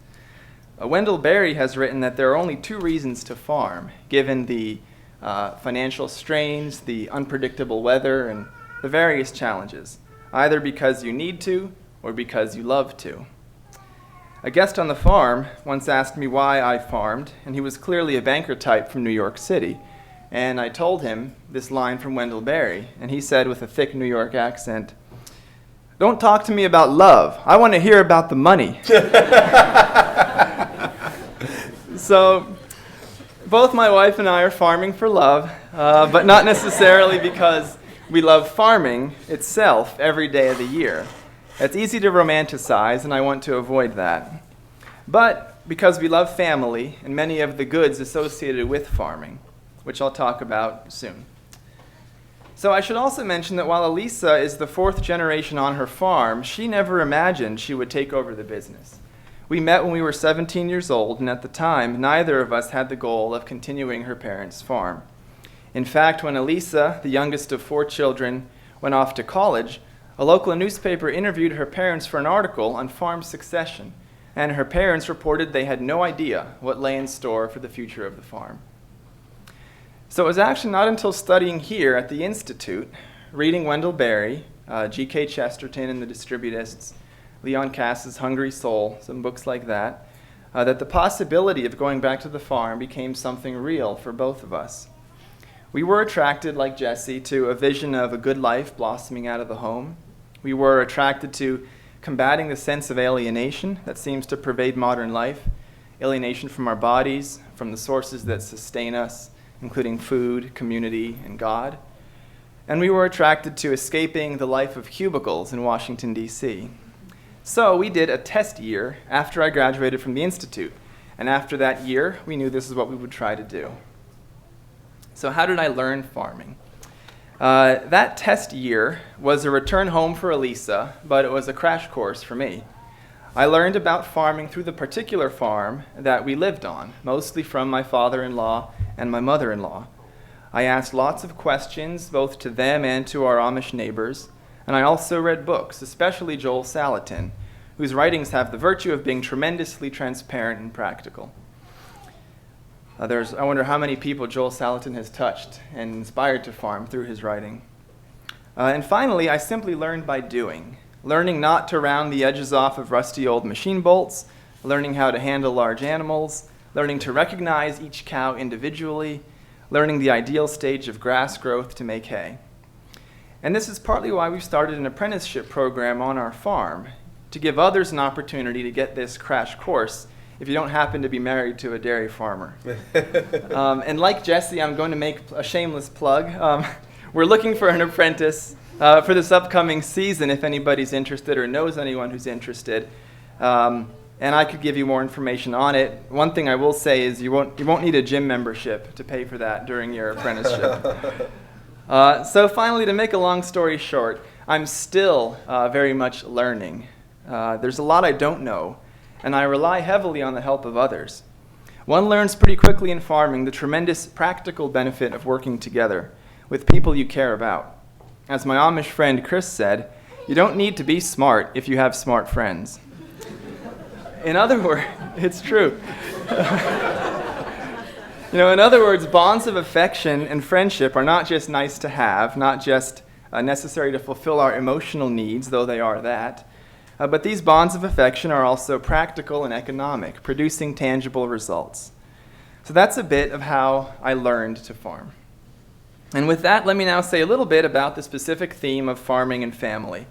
Wendell Berry has written that there are only 2 reasons to farm, given the financial strains, the unpredictable weather, and the various challenges, either because you need to or because you love to. A guest on the farm once asked me why I farmed, and he was clearly a banker type from New York City. And I told him this line from Wendell Berry, and he said with a thick New York accent, "Don't talk to me about love. I want to hear about the money." So both my wife and I are farming for love, but not necessarily because we love farming itself every day of the year. It's easy to romanticize, and I want to avoid that. But because we love family and many of the goods associated with farming, which I'll talk about soon. So I should also mention that while Elisa is the 4th generation on her farm, she never imagined she would take over the business. We met when we were 17 years old, and at the time, neither of us had the goal of continuing her parents' farm. In fact, when Elisa, the youngest of 4 children, went off to college, a local newspaper interviewed her parents for an article on farm succession, and her parents reported they had no idea what lay in store for the future of the farm. So it was actually not until studying here at the Institute, reading Wendell Berry, G.K. Chesterton and the Distributists, Leon Cass's Hungry Soul, some books like that, that the possibility of going back to the farm became something real for both of us. We were attracted, like Jesse, to a vision of a good life blossoming out of the home. We were attracted to combating the sense of alienation that seems to pervade modern life, alienation from our bodies, from the sources that sustain us, including food, community, and God. And we were attracted to escaping the life of cubicles in Washington, D.C. So we did a test year after I graduated from the Institute. And after that year, we knew this is what we would try to do. So how did I learn farming? That test year was a return home for Elisa, but it was a crash course for me. I learned about farming through the particular farm that we lived on, mostly from my father-in-law and my mother-in-law. I asked lots of questions, both to them and to our Amish neighbors, and I also read books, especially Joel Salatin, whose writings have the virtue of being tremendously transparent and practical. I wonder how many people Joel Salatin has touched and inspired to farm through his writing. And finally, I simply learned by doing, learning not to round the edges off of rusty old machine bolts, learning how to handle large animals, learning to recognize each cow individually, learning the ideal stage of grass growth to make hay. And this is partly why we've started an apprenticeship program on our farm, to give others an opportunity to get this crash course if you don't happen to be married to a dairy farmer. And like Jesse, I'm going to make a shameless plug. We're looking for an apprentice for this upcoming season if anybody's interested or knows anyone who's interested. And I could give you more information on it. One thing I will say is you won't need a gym membership to pay for that during your apprenticeship. So finally, to make a long story short, I'm still very much learning. There's a lot I don't know, and I rely heavily on the help of others. One learns pretty quickly in farming the tremendous practical benefit of working together with people you care about. As my Amish friend Chris said, you don't need to be smart if you have smart friends. In other words, it's true. In other words, bonds of affection and friendship are not just nice to have, not just necessary to fulfill our emotional needs, though they are that, but these bonds of affection are also practical and economic, producing tangible results. So that's a bit of how I learned to farm. And with that, let me now say a little bit about the specific theme of farming and family.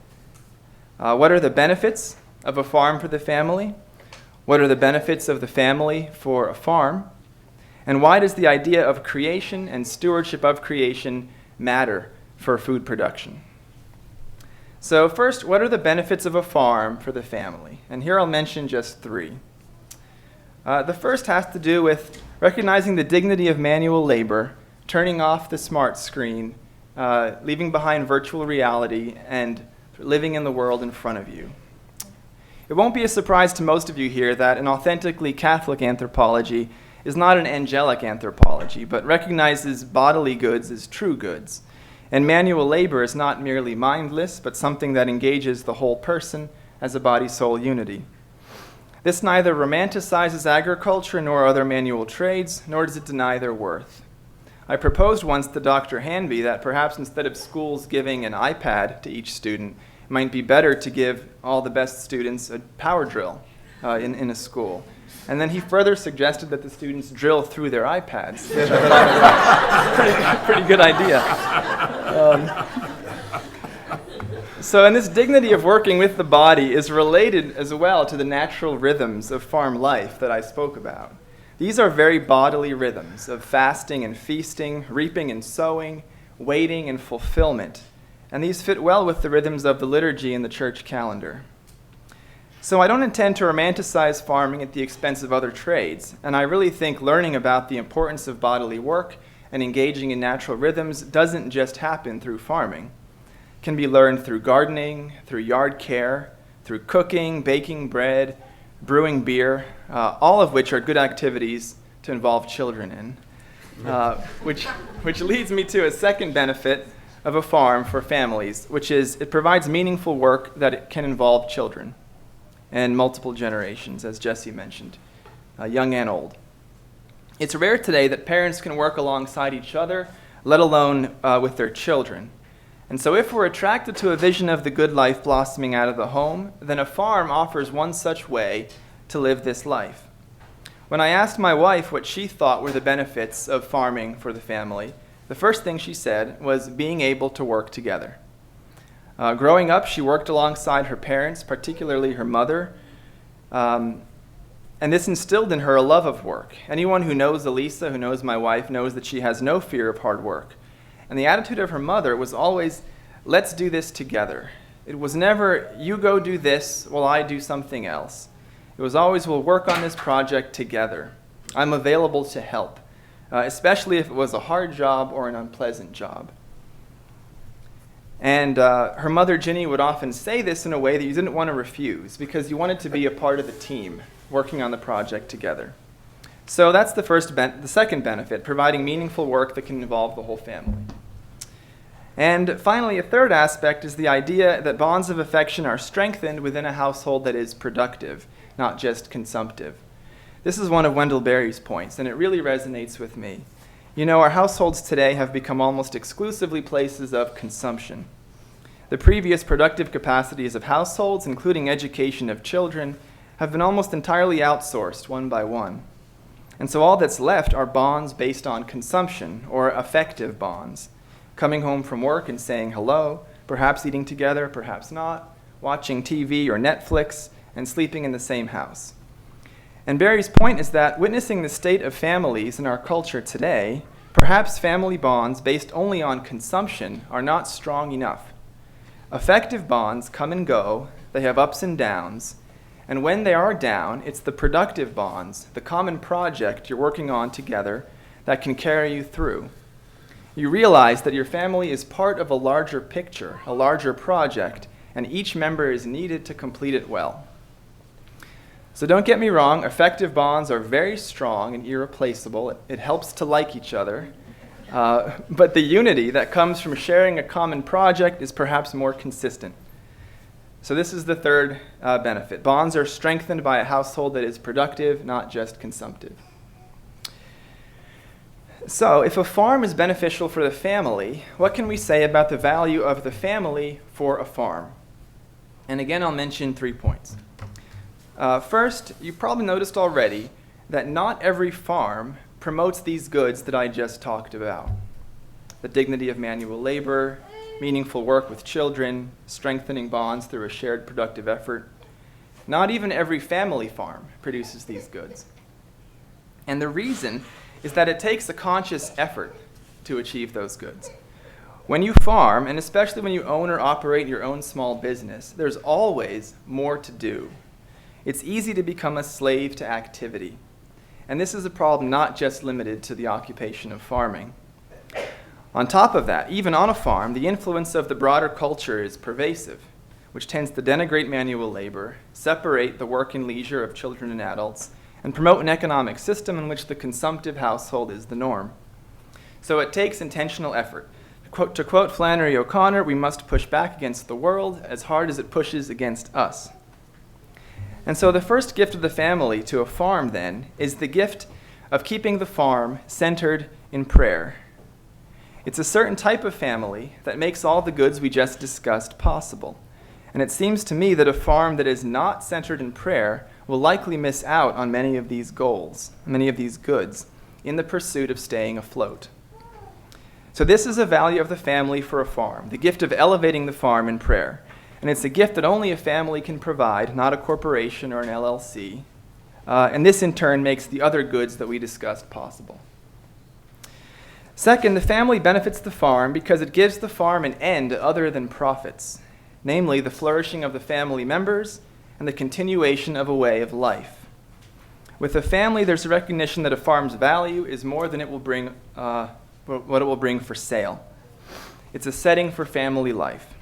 What are the benefits of a farm for the family? What are the benefits of the family for a farm? And why does the idea of creation and stewardship of creation matter for food production? So first, what are the benefits of a farm for the family? And here I'll mention just three. The first has to do with recognizing the dignity of manual labor, turning off the smart screen, leaving behind virtual reality, and living in the world in front of you. It won't be a surprise to most of you here that an authentically Catholic anthropology is not an angelic anthropology, but recognizes bodily goods as true goods. And manual labor is not merely mindless, but something that engages the whole person as a body-soul unity. This neither romanticizes agriculture nor other manual trades, nor does it deny their worth. I proposed once to Dr. Hanby that perhaps instead of schools giving an iPad to each student, it might be better to give all the best students a power drill in a school. And then he further suggested that the students drill through their iPads, which I thought was a pretty good idea. And this dignity of working with the body is related as well to the natural rhythms of farm life that I spoke about. These are very bodily rhythms of fasting and feasting, reaping and sowing, waiting and fulfillment. And these fit well with the rhythms of the liturgy and the church calendar. So I don't intend to romanticize farming at the expense of other trades, and I really think learning about the importance of bodily work and engaging in natural rhythms doesn't just happen through farming. It can be learned through gardening, through yard care, through cooking, baking bread, brewing beer, all of which are good activities to involve children in, which leads me to a second benefit of a farm for families, which is it provides meaningful work that it can involve children and multiple generations, as Jesse mentioned, young and old. It's rare today that parents can work alongside each other, let alone with their children. And so if we're attracted to a vision of the good life blossoming out of the home, then a farm offers one such way to live this life. When I asked my wife what she thought were the benefits of farming for the family, the first thing she said was being able to work together. Growing up, she worked alongside her parents, particularly her mother, and this instilled in her a love of work. Anyone who knows Elisa, who knows my wife, knows that she has no fear of hard work. And the attitude of her mother was always, let's do this together. It was never, you go do this while I do something else. It was always, we'll work on this project together. I'm available to help, especially if it was a hard job or an unpleasant job. And her mother, Ginny, would often say this in a way that you didn't want to refuse because you wanted to be a part of the team working on the project together. So that's the second benefit, providing meaningful work that can involve the whole family. And finally, a third aspect is the idea that bonds of affection are strengthened within a household that is productive, not just consumptive. This is one of Wendell Berry's points, and it really resonates with me. You know, our households today have become almost exclusively places of consumption. The previous productive capacities of households, including education of children, have been almost entirely outsourced one by one. And so all that's left are bonds based on consumption, or affective bonds. coming home from work and saying hello, perhaps eating together, perhaps not, watching TV or Netflix, and sleeping in the same house. And Barry's point is that witnessing the state of families in our culture today, perhaps family bonds based only on consumption are not strong enough. Effective bonds come and go, they have ups and downs, and when they are down, it's the productive bonds, the common project you're working on together, that can carry you through. You realize that your family is part of a larger picture, a larger project, and each member is needed to complete it well. So don't get me wrong, effective bonds are very strong and irreplaceable. It helps to like each other. But the unity that comes from sharing a common project is perhaps more consistent. So this is the third benefit. Bonds are strengthened by a household that is productive, not just consumptive. So if a farm is beneficial for the family, what can we say about the value of the family for a farm? And again, I'll mention 3 points. First, you probably noticed already that not every farm promotes these goods that I just talked about. The dignity of manual labor, meaningful work with children, strengthening bonds through a shared productive effort. Not even every family farm produces these goods. And the reason is that it takes a conscious effort to achieve those goods. When you farm, and especially when you own or operate your own small business, there's always more to do. It's easy to become a slave to activity. And this is a problem not just limited to the occupation of farming. On top of that, even on a farm, the influence of the broader culture is pervasive, which tends to denigrate manual labor, separate the work and leisure of children and adults, and promote an economic system in which the consumptive household is the norm. So it takes intentional effort. To quote Flannery O'Connor, we must push back against the world as hard as it pushes against us. And so the first gift of the family to a farm, then, is the gift of keeping the farm centered in prayer. It's a certain type of family that makes all the goods we just discussed possible. And it seems to me that a farm that is not centered in prayer will likely miss out on many of these goals, many of these goods, in the pursuit of staying afloat. So this is a value of the family for a farm, the gift of elevating the farm in prayer. And it's a gift that only a family can provide, not a corporation or an LLC. And this in turn makes the other goods that we discussed possible. Second, the family benefits the farm because it gives the farm an end other than profits, namely the flourishing of the family members and the continuation of a way of life. With a family, there's a recognition that a farm's value is more than it will bring, what it will bring for sale. It's a setting for family life.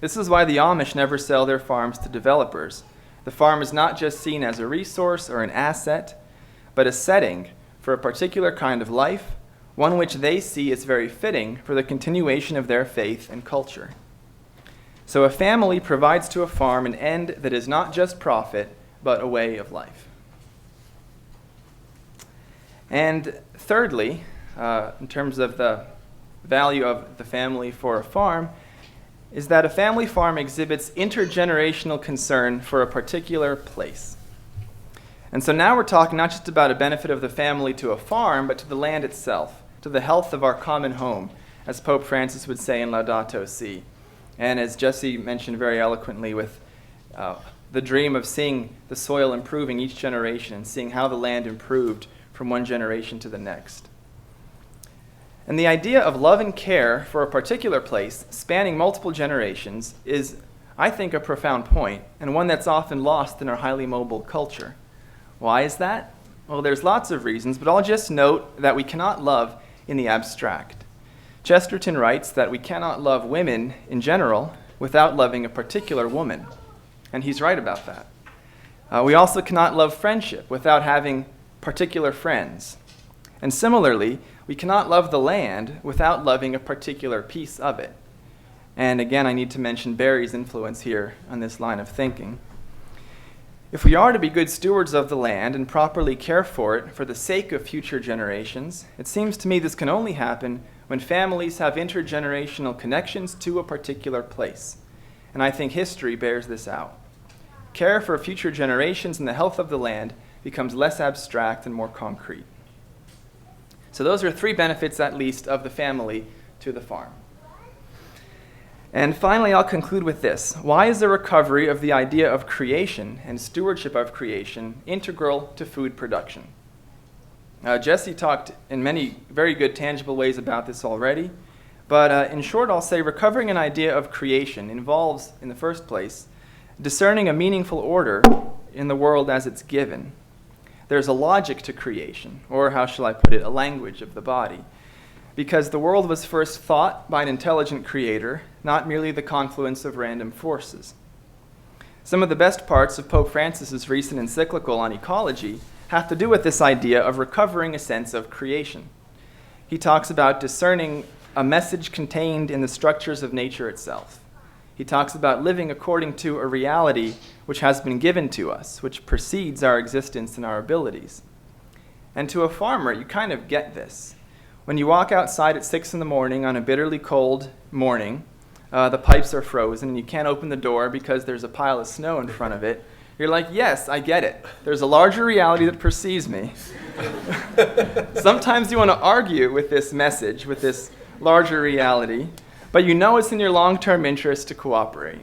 This is why the Amish never sell their farms to developers. The farm is not just seen as a resource or an asset, but a setting for a particular kind of life, one which they see as very fitting for the continuation of their faith and culture. So a family provides to a farm an end that is not just profit, but a way of life. And thirdly, in terms of the value of the family for a farm, is that a family farm exhibits intergenerational concern for a particular place. And so now we're talking not just about a benefit of the family to a farm, but to the land itself, to the health of our common home, as Pope Francis would say in Laudato Si. And as Jesse mentioned very eloquently with the dream of seeing the soil improving each generation and seeing how the land improved from one generation to the next. And the idea of love and care for a particular place spanning multiple generations is, I think, a profound point, and one that's often lost in our highly mobile culture. Why is that? Well, there's lots of reasons, but I'll just note that we cannot love in the abstract. Chesterton writes that we cannot love women in general without loving a particular woman, and he's right about that. We also cannot love friendship without having particular friends. And similarly, we cannot love the land without loving a particular piece of it. And again, I need to mention Barry's influence here on this line of thinking. If we are to be good stewards of the land and properly care for it for the sake of future generations, it seems to me this can only happen when families have intergenerational connections to a particular place. And I think history bears this out. Care for future generations and the health of the land becomes less abstract and more concrete. So those are 3 benefits, at least, of the family to the farm. And finally, I'll conclude with this. Why is the recovery of the idea of creation and stewardship of creation integral to food production? Jesse talked in many very good tangible ways about this already, but in short, I'll say recovering an idea of creation involves, in the first place, discerning a meaningful order in the world as it's given. There's a logic to creation, or how shall I put it, a language of the body, because the world was first thought by an intelligent creator, not merely the confluence of random forces. Some of the best parts of Pope Francis's recent encyclical on ecology have to do with this idea of recovering a sense of creation. He talks about discerning a message contained in the structures of nature itself. He talks about living according to a reality which has been given to us, which precedes our existence and our abilities. And to a farmer, you kind of get this. When you walk outside at 6 in the morning on a bitterly cold morning, the pipes are frozen and you can't open the door because there's a pile of snow in front of it, you're like, yes, I get it. There's a larger reality that precedes me. Sometimes you want to argue with this message, with this larger reality, but you know it's in your long-term interest to cooperate.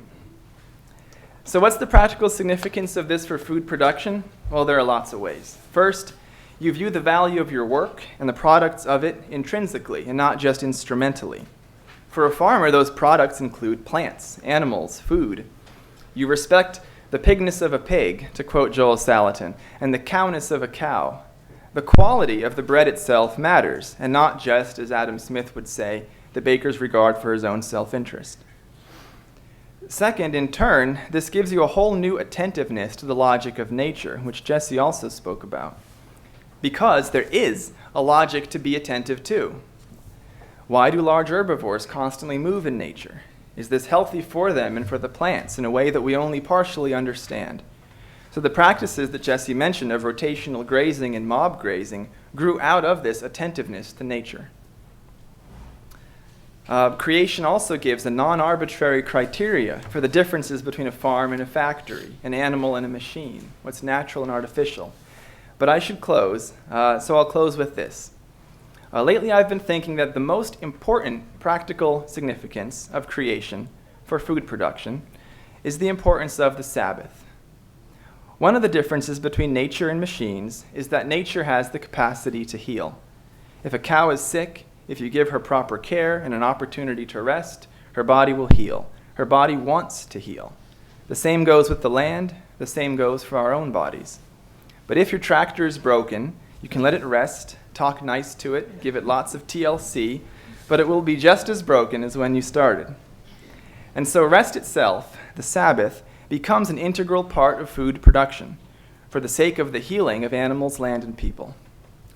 So what's the practical significance of this for food production? Well, there are lots of ways. First, you view the value of your work and the products of it intrinsically and not just instrumentally. For a farmer, those products include plants, animals, food. You respect the pigness of a pig, to quote Joel Salatin, and the cowness of a cow. The quality of the bread itself matters, and not just, as Adam Smith would say, the baker's regard for his own self-interest. Second, in turn, this gives you a whole new attentiveness to the logic of nature, which Jesse also spoke about, because there is a logic to be attentive to. Why do large herbivores constantly move in nature? Is this healthy for them and for the plants in a way that we only partially understand? So the practices that Jesse mentioned of rotational grazing and mob grazing grew out of this attentiveness to nature. Creation also gives a non-arbitrary criteria for the differences between a farm and a factory, an animal and a machine, what's natural and artificial. But I should close, so I'll close with this. Lately I've been thinking that the most important practical significance of creation for food production is the importance of the Sabbath. One of the differences between nature and machines is that nature has the capacity to heal. If a cow is sick, if you give her proper care and an opportunity to rest, her body will heal. Her body wants to heal. The same goes with the land, the same goes for our own bodies. But if your tractor is broken, you can let it rest, talk nice to it, give it lots of TLC, but it will be just as broken as when you started. And so rest itself, the Sabbath, becomes an integral part of food production for the sake of the healing of animals, land, and people.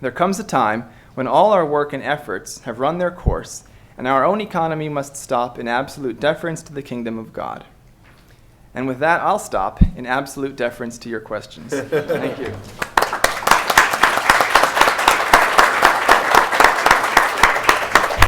There comes a time when all our work and efforts have run their course, and our own economy must stop in absolute deference to the kingdom of God. And with that, I'll stop in absolute deference to your questions. Thank you.